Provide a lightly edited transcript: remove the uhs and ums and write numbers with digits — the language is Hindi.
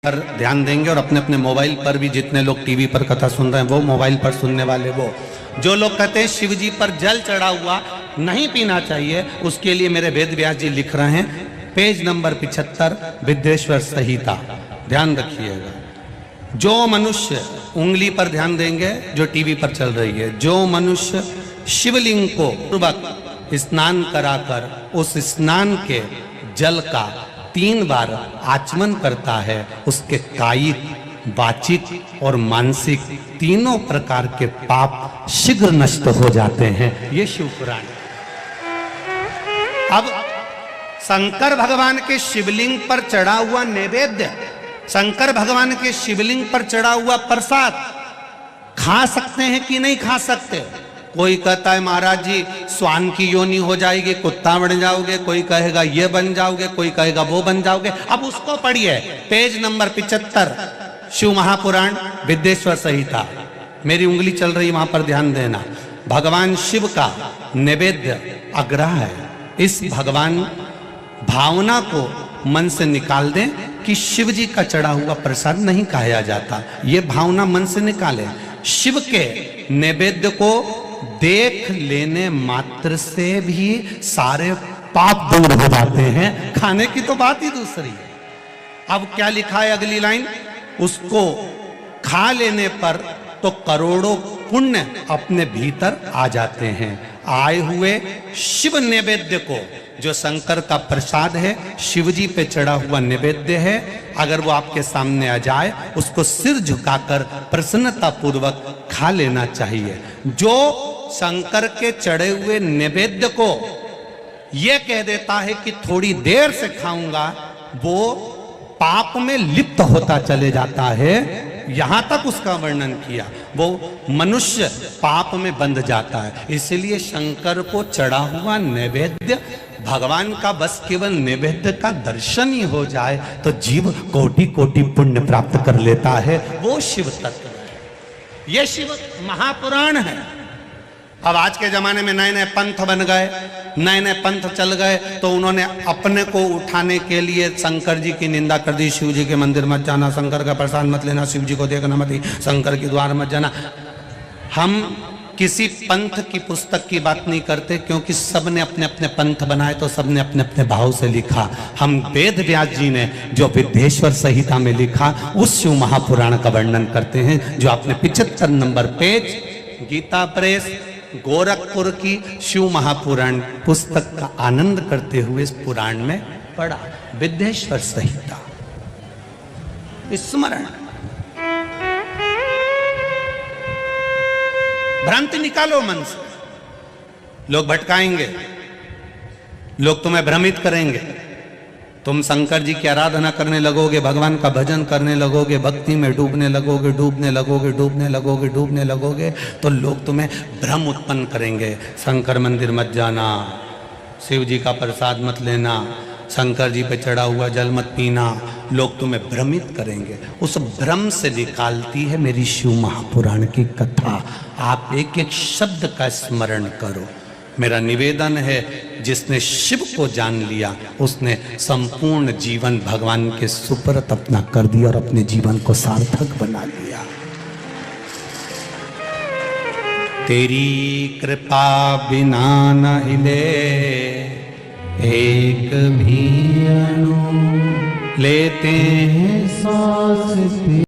पर ध्यान देंगे और अपने अपने मोबाइल पर भी, जितने लोग टीवी पर कथा सुन रहे हैं वो, मोबाइल पर सुनने वाले वो, जो लोग कहते हैं शिव जी पर जल चढ़ा हुआ नहीं पीना चाहिए, उसके लिए मेरे वेद व्यास जी लिख रहे हैं पेज नंबर 75 विद्येश्वर संहिता। ध्यान रखिएगा, जो मनुष्य, उंगली पर ध्यान देंगे जो टीवी पर चल रही है, जो मनुष्य शिवलिंग को पूर्वक स्नान कराकर उस स्नान के जल का 3 बार आचमन करता है, उसके कायिक, वाचिक और मानसिक तीनों प्रकार के पाप शीघ्र नष्ट हो जाते हैं। ये शिव पुराण। अब शंकर भगवान के शिवलिंग पर चढ़ा हुआ नैवेद्य, शंकर भगवान के शिवलिंग पर चढ़ा हुआ प्रसाद खा सकते हैं कि नहीं खा सकते? कोई कहता है महाराज जी स्वान की योनि हो जाएगी, कुत्ता बन जाओगे, कोई कहेगा ये बन जाओगे, कोई कहेगा वो बन जाओगे। अब उसको पढ़िए, पेज नंबर 75 शिव महापुराण विद्येश्वर संहिता। मेरी उंगली चल रही, वहां पर ध्यान देना। भगवान शिव का नैवेद्य अग्रह है। इस भगवान भावना को मन से निकाल दें कि शिव जी का चढ़ा हुआ प्रसाद नहीं खाया जाता, ये भावना मन से निकालें। शिव के नैवेद्य को देख लेने मात्र से भी सारे पाप दूर हो जाते हैं, खाने की तो बात ही दूसरी है। अब क्या लिखा है अगली लाइन, उसको खा लेने पर तो करोड़ों पुण्य अपने भीतर आ जाते हैं। आए हुए शिव नैवेद्य को, जो शंकर का प्रसाद है, शिव जी पे चढ़ा हुआ नैवेद्य है, अगर वो आपके सामने आ जाए उसको सिर झुकाकर प्रसन्नता पूर्वक खा लेना चाहिए। जो शंकर के चढ़े हुए नैवेद्य को ये कह देता है कि थोड़ी देर से खाऊंगा, वो पाप में लिप्त होता चले जाता है। यहां तक उसका वर्णन किया, वो मनुष्य पाप में बंध जाता है। इसलिए शंकर को चढ़ा हुआ नैवेद्य, भगवान का बस केवल नैवेद्य का दर्शन ही हो जाए तो जीव कोटि कोटि पुण्य प्राप्त कर लेता है। वो शिव तत्व है, ये शिव महापुराण है। अब आज के जमाने में नए नए पंथ बन गए, नए नए पंथ चल गए, तो उन्होंने अपने को उठाने के लिए शंकर जी की निंदा कर दी। शिव जी के मंदिर मत जाना, शंकर का प्रसाद मत लेना, शिव जी को देखना मत, शंकर के द्वार मत जाना। हम किसी पंथ की पुस्तक की बात नहीं करते, क्योंकि सब ने अपने अपने पंथ बनाए तो सब ने अपने अपने भाव से लिखा। हम वेद व्यास जी ने जो विद्येश्वर संहिता में लिखा, उस शिव महापुराण का वर्णन करते हैं, जो आपने 75 नंबर पेज गीता प्रेस गोरखपुर की शिव महापुराण पुस्तक का आनंद करते हुए इस पुराण में पढ़ा। विद्येश्वर संहिता स्मरण। भ्रांति निकालो मन से। लोग भटकाएंगे, लोग तुम्हें भ्रमित करेंगे, तुम शंकर जी की आराधना करने लगोगे, भगवान का भजन करने लगोगे, भक्ति में डूबने लगोगे, डूबने लगोगे, डूबने लगोगे, डूबने लगोगे, तो लोग तुम्हें भ्रम उत्पन्न करेंगे। शंकर मंदिर मत जाना, शिव जी का प्रसाद मत लेना, शंकर जी पे चढ़ा हुआ जल मत पीना, लोग तुम्हें भ्रमित करेंगे। उस भ्रम से निकालती है मेरी शिव महापुराण की कथा। आप एक एक शब्द का स्मरण करो। मेरा निवेदन है, जिसने शिव को जान लिया उसने संपूर्ण जीवन भगवान के सुपुर्द अपना कर दिया और अपने जीवन को सार्थक बना लिया। तेरी कृपा बिना न हिले एक भी अणु, लेते हैं सांस